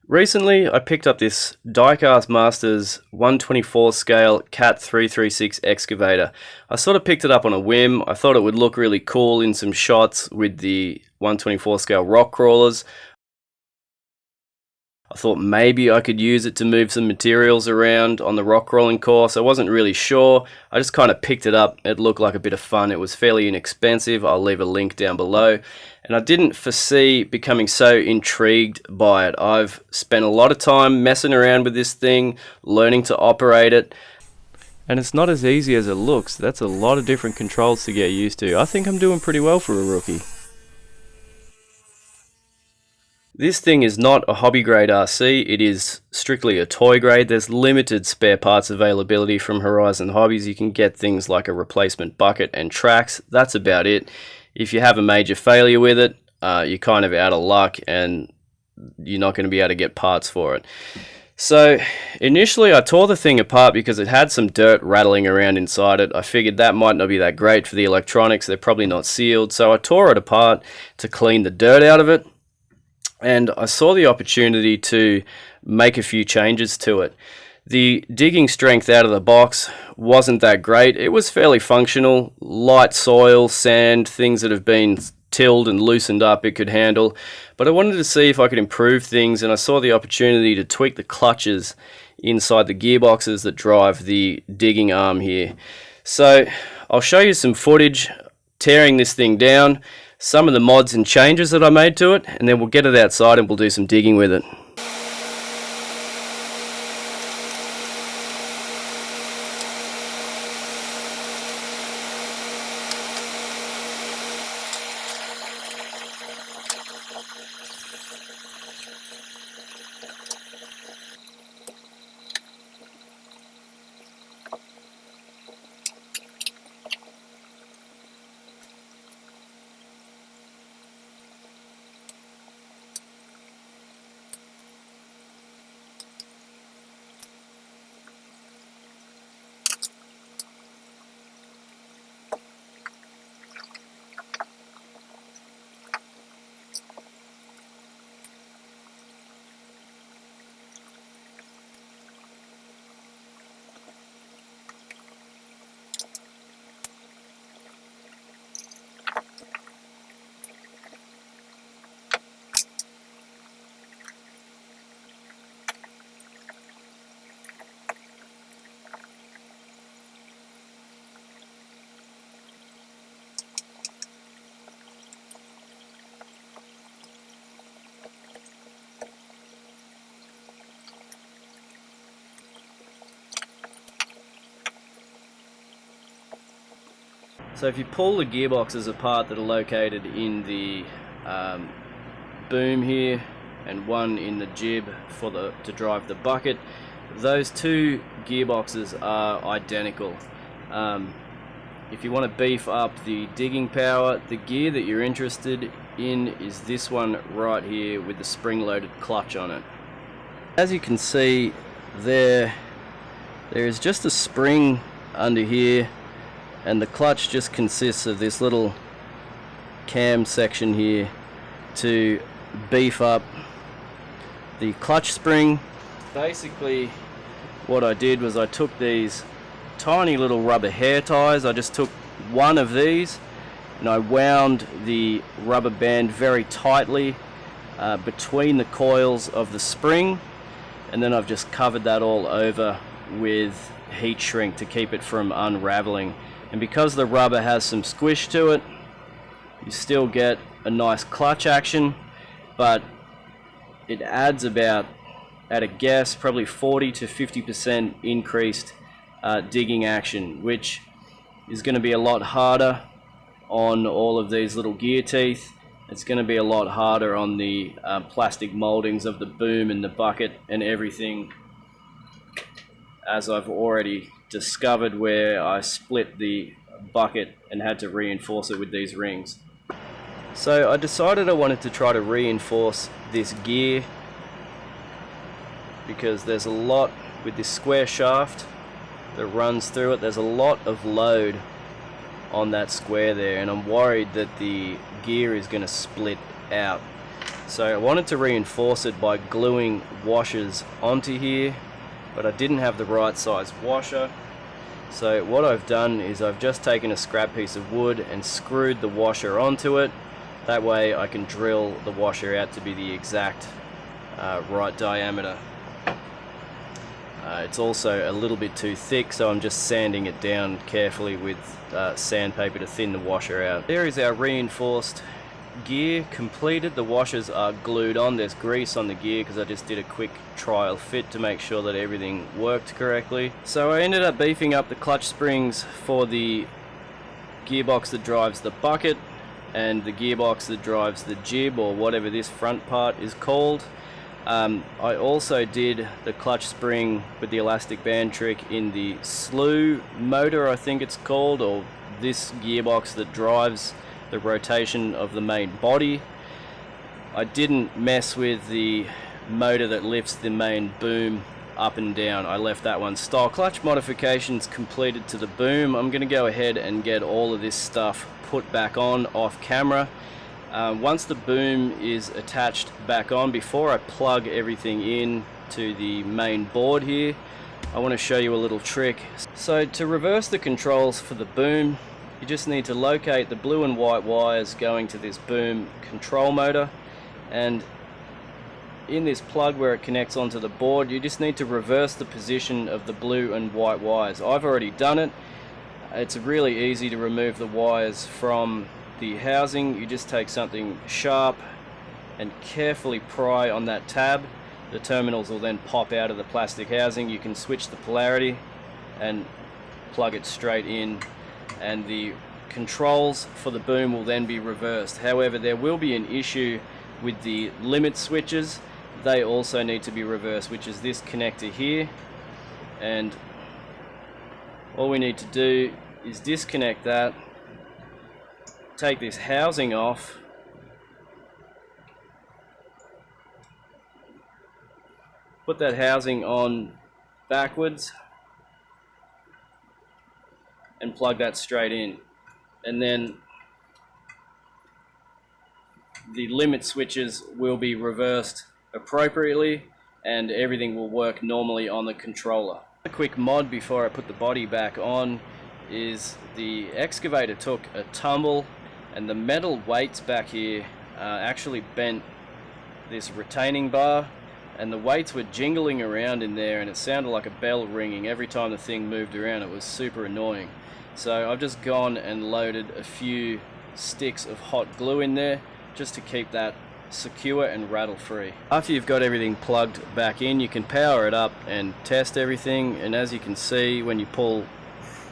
Recently, I picked up this Diecast Masters 124 scale Cat 336 excavator. I sort of picked it up on a whim. I thought it would look really cool in some shots with the 124 scale rock crawlers. I thought maybe I could use it to move some materials around on the rock crawling course. I wasn't really sure. I just kind of picked it up. It looked like a bit of fun. It was fairly inexpensive. I'll leave a link down below. And I didn't foresee becoming so intrigued by it. I've spent a lot of time messing around with this thing, learning to operate it. And it's not as easy as it looks. That's a lot of different controls to get used to. I think I'm doing pretty well for a rookie. This thing is not a hobby grade RC, it is strictly a toy grade. There's limited spare parts availability from Horizon Hobbies. You can get things like a replacement bucket and tracks. That's about it. If you have a major failure with it, you're kind of out of luck and you're not going to be able to get parts for it. So initially I tore the thing apart because it had some dirt rattling around inside it. I figured that might not be that great for the electronics. They're probably not sealed. So I tore it apart to clean the dirt out of it. And I saw the opportunity to make a few changes to it. The digging strength out of the box wasn't that great. It was fairly functional. Light soil, sand, things that have been tilled and loosened up it could handle. But I wanted to see if I could improve things, and I saw the opportunity to tweak the clutches inside the gearboxes that drive the digging arm here. So I'll show you some footage tearing this thing down, some of the mods and changes that I made to it, and then we'll get it outside and we'll do some digging with it. So if you pull the gearboxes apart that are located in the boom here and one in the jib to drive the bucket, those two gearboxes are identical. If you want to beef up the digging power, the gear that you're interested in is this one right here with the spring-loaded clutch on it. As you can see there is just a spring under here, and the clutch just consists of this little cam section here to beef up the clutch spring. Basically what I did was I took these tiny little rubber hair ties. I just took one of these and I wound the rubber band very tightly between the coils of the spring, and then I've just covered that all over with heat shrink to keep it from unraveling. And because the rubber has some squish to it, you still get a nice clutch action, but it adds about, at a guess, probably 40 to 50% increased digging action, which is going to be a lot harder on all of these little gear teeth. It's going to be a lot harder on the plastic moldings of the boom and the bucket and everything, as I've already discovered where I split the bucket and had to reinforce it with these rings. So I decided I wanted to try to reinforce this gear because there's a lot with this square shaft that runs through it. There's a lot of load on that square there, and I'm worried that the gear is going to split out. So I wanted to reinforce it by gluing washers onto here, but I didn't have the right size washer. So what I've done is I've just taken a scrap piece of wood and screwed the washer onto it. That way I can drill the washer out to be the exact right diameter. It's also a little bit too thick, so I'm just sanding it down carefully with sandpaper to thin the washer out. There is our reinforced gear completed. The washers are glued on. There's grease on the gear because I just did a quick trial fit to make sure that everything worked correctly. So I ended up beefing up the clutch springs for the gearbox that drives the bucket and the gearbox that drives the jib, or whatever this front part is called. I also did the clutch spring with the elastic band trick in the slew motor, I think it's called, or this gearbox that drives the rotation of the main body. I didn't mess with the motor that lifts the main boom up and down. I left that one stock. Clutch modifications completed to the boom. I'm going to go ahead and get all of this stuff put back on off camera. Once the boom is attached back on, before I plug everything in to the main board here, I want to show you a little trick. So to reverse the controls for the boom, you just need to locate the blue and white wires going to this boom control motor, and in this plug where it connects onto the board, you just need to reverse the position of the blue and white wires. I've already done it. It's really easy to remove the wires from the housing. You just take something sharp and carefully pry on that tab. The terminals will then pop out of the plastic housing. You can switch the polarity and plug it straight in, and the controls for the boom will then be reversed. However, there will be an issue with the limit switches. They also need to be reversed, which is this connector here, and all we need to do is disconnect that, take this housing off, put that housing on backwards and plug that straight in, and then the limit switches will be reversed appropriately and everything will work normally on the controller. A quick mod before I put the body back on is the excavator took a tumble and the metal weights back here actually bent this retaining bar, and the weights were jingling around in there and it sounded like a bell ringing every time the thing moved around. It was super annoying. So I've just gone and loaded a few sticks of hot glue in there just to keep that secure and rattle free. After you've got everything plugged back in, you can power it up and test everything, and as you can see, when you pull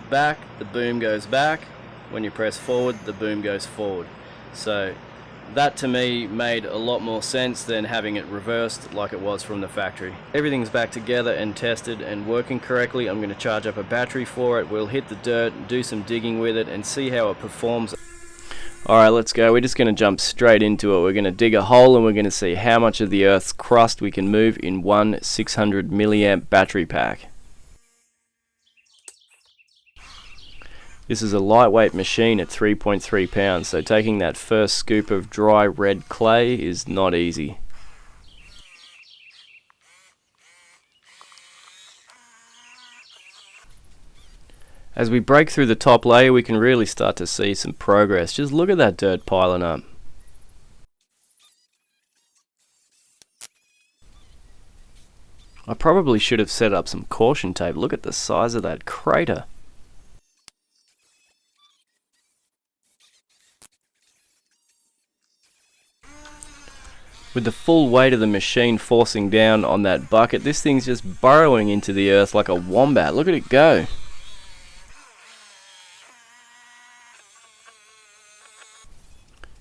back, the boom goes back. When you press forward, the boom goes forward. So that to me made a lot more sense than having it reversed like it was from the factory. Everything's back together and tested and working correctly. I'm going to charge up a battery for it. We'll hit the dirt, do some digging with it and see how it performs. Alright, let's go. We're just going to jump straight into it. We're going to dig a hole and we're going to see how much of the Earth's crust we can move in one 600 milliamp battery pack. This is a lightweight machine at 3.3 pounds, so taking that first scoop of dry red clay is not easy. As we break through the top layer, we can really start to see some progress. Just look at that dirt piling up. I probably should have set up some caution tape. Look at the size of that crater. With the full weight of the machine forcing down on that bucket, this thing's just burrowing into the earth like a wombat. Look at it go.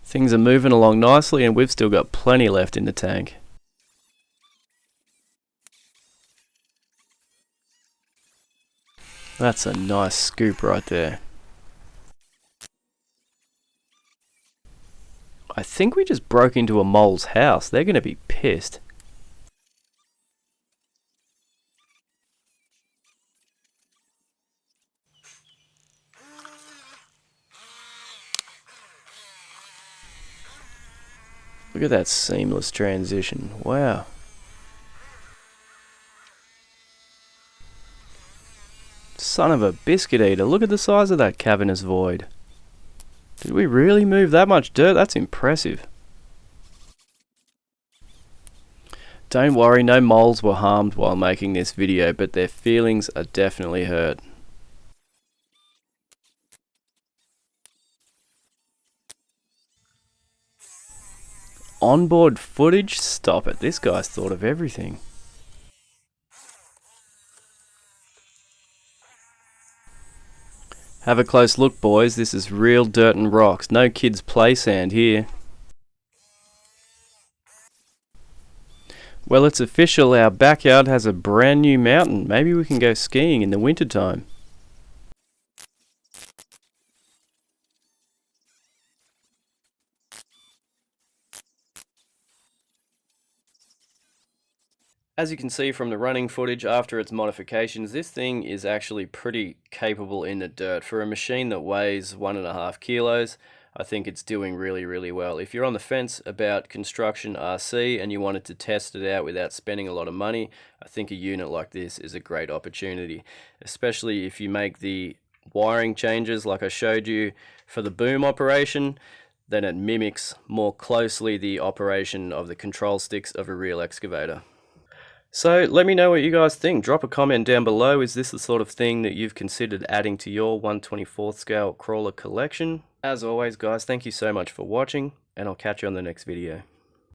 Things are moving along nicely and we've still got plenty left in the tank. That's a nice scoop right there. I think we just broke into a mole's house. They're going to be pissed. Look at that seamless transition. Wow. Son of a biscuit eater. Look at the size of that cavernous void. Did we really move that much dirt? That's impressive. Don't worry, no moles were harmed while making this video, but their feelings are definitely hurt. Onboard footage? Stop it. This guy's thought of everything. Have a close look, boys. This is real dirt and rocks. No kids' play sand here. Well, it's official. Our backyard has a brand new mountain. Maybe we can go skiing in the wintertime. As you can see from the running footage after its modifications, this thing is actually pretty capable in the dirt. For a machine that weighs 1.5 kilos, I think it's doing really well. If you're on the fence about construction RC and you wanted to test it out without spending a lot of money, I think a unit like this is a great opportunity, especially if you make the wiring changes like I showed you for the boom operation. Then it mimics more closely the operation of the control sticks of a real excavator. So let me know what you guys think. Drop a comment down below. Is this the sort of thing that you've considered adding to your 1/24th scale crawler collection? As always, guys, thank you so much for watching, and I'll catch you on the next video.